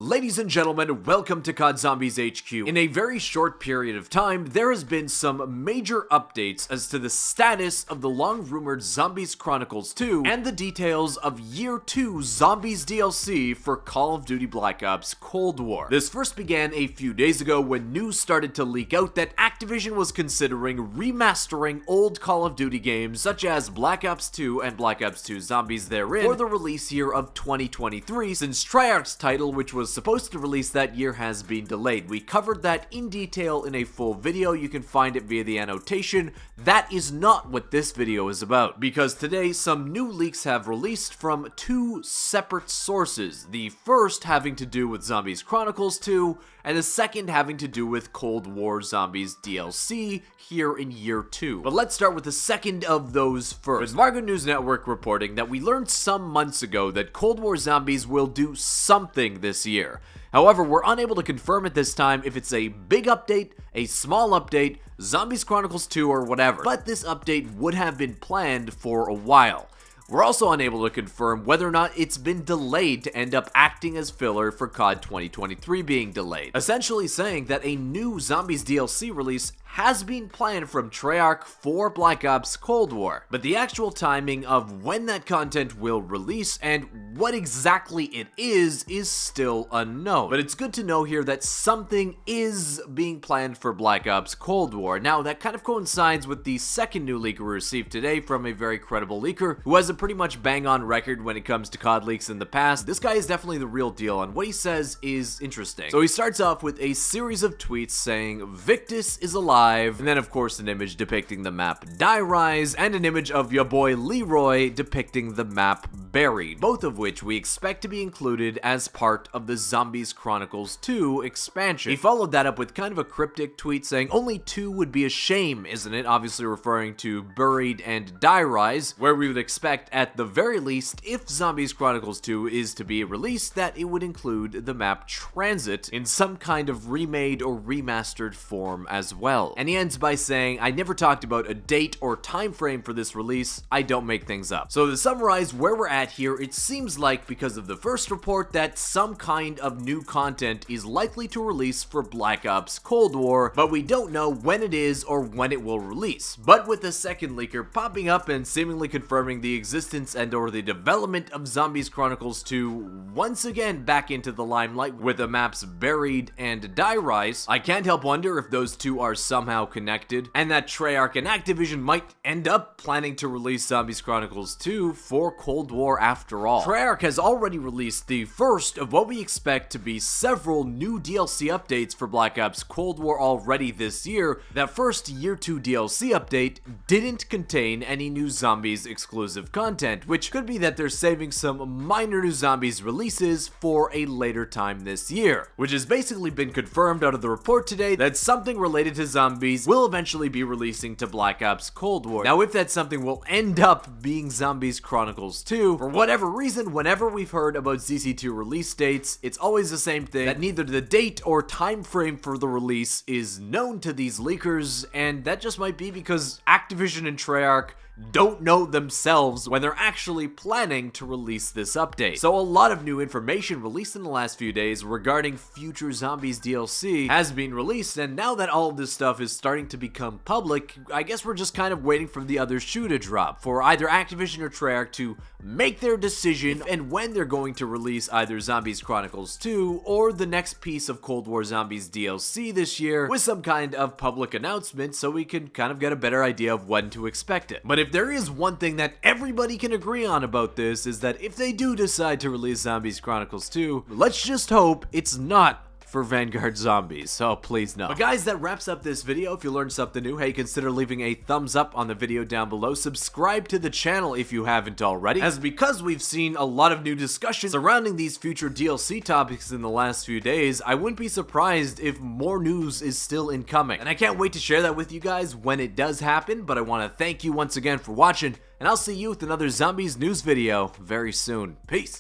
Ladies and gentlemen, welcome to COD Zombies HQ. In a very short period of time, there has been some major updates as to the status of the long-rumored Zombies Chronicles 2 and the details of Year 2 Zombies DLC for Call of Duty Black Ops Cold War. This first began a few days ago when news started to leak out that Activision was considering remastering old Call of Duty games such as Black Ops 2 and Black Ops 2 Zombies therein for the release year of 2023, since Treyarch's title, which was supposed to release that year, has been delayed. We covered that in detail in a full video. You can find it via the annotation. That is not what this video is about, because today some new leaks have released from two separate sources. The first having to do with Zombies Chronicles 2, and the second having to do with Cold War Zombies DLC here in Year 2. But let's start with the second of those first. With VARGO News Network reporting that we learned some months ago that Cold War Zombies will do something this year. However, we're unable to confirm at this time if it's a big update, a small update, Zombies Chronicles 2, or whatever. But this update would have been planned for a while. We're also unable to confirm whether or not it's been delayed to end up acting as filler for COD 2023 being delayed. Essentially saying that a new Zombies DLC release has been planned from Treyarch for Black Ops Cold War, but the actual timing of when that content will release and what exactly it is still unknown. But it's good to know here that something is being planned for Black Ops Cold War. Now, that kind of coincides with the second new leak we received today from a very credible leaker who has a pretty much bang-on record when it comes to COD leaks in the past. This guy is definitely the real deal, and what he says is interesting. So he starts off with a series of tweets saying, "Victus is alive," and then of course an image depicting the map Die Rise, and an image of your boy Leroy depicting the map Buried, both of which we expect to be included as part of the Zombies Chronicles 2 expansion. He followed that up with kind of a cryptic tweet saying, "Only two would be a shame, isn't it?" Obviously referring to Buried and Die Rise, where we would expect at the very least, if Zombies Chronicles 2 is to be released, that it would include the map Transit in some kind of remade or remastered form as well. And he ends by saying, "I never talked about a date or time frame for this release. I don't make things up." So to summarize where we're at here, it seems like because of the first report that some kind of new content is likely to release for Black Ops Cold War, but we don't know when it is or when it will release. But with the second leaker popping up and seemingly confirming the existence and or the development of Zombies Chronicles 2 once again back into the limelight with the maps Buried and Die Rise, I can't help wonder if those two are somehow connected, and that Treyarch and Activision might end up planning to release Zombies Chronicles 2 for Cold War after all. Treyarch has already released the first of what we expect to be several new DLC updates for Black Ops Cold War already this year. That first Year 2 DLC update didn't contain any new Zombies exclusive content, which could be that they're saving some minor new Zombies releases for a later time this year, which has basically been confirmed out of the report today that something related to Zombies will eventually be releasing to Black Ops Cold War. Now, if that something will end up being Zombies Chronicles 2, for whatever reason, whenever we've heard about ZC2 release dates, it's always the same thing, that neither the date or time frame for the release is known to these leakers, and that just might be because Activision and Treyarch don't know themselves when they're actually planning to release this update. So a lot of new information released in the last few days regarding future Zombies DLC has been released, and now that all of this stuff is starting to become public, I guess we're just kind of waiting for the other shoe to drop, for either Activision or Treyarch to make their decision and when they're going to release either Zombies Chronicles 2 or the next piece of Cold War Zombies DLC this year with some kind of public announcement so we can kind of get a better idea of when to expect it. But if there is one thing that everybody can agree on about this, is that if they do decide to release Zombies Chronicles 2, let's just hope it's not for Vanguard Zombies, so please no. But guys, that wraps up this video. If you learned something new, hey, consider leaving a thumbs up on the video down below. Subscribe to the channel if you haven't already, as because we've seen a lot of new discussion surrounding these future DLC topics in the last few days, I wouldn't be surprised if more news is still incoming. And I can't wait to share that with you guys when it does happen, but I want to thank you once again for watching, and I'll see you with another Zombies news video very soon. Peace!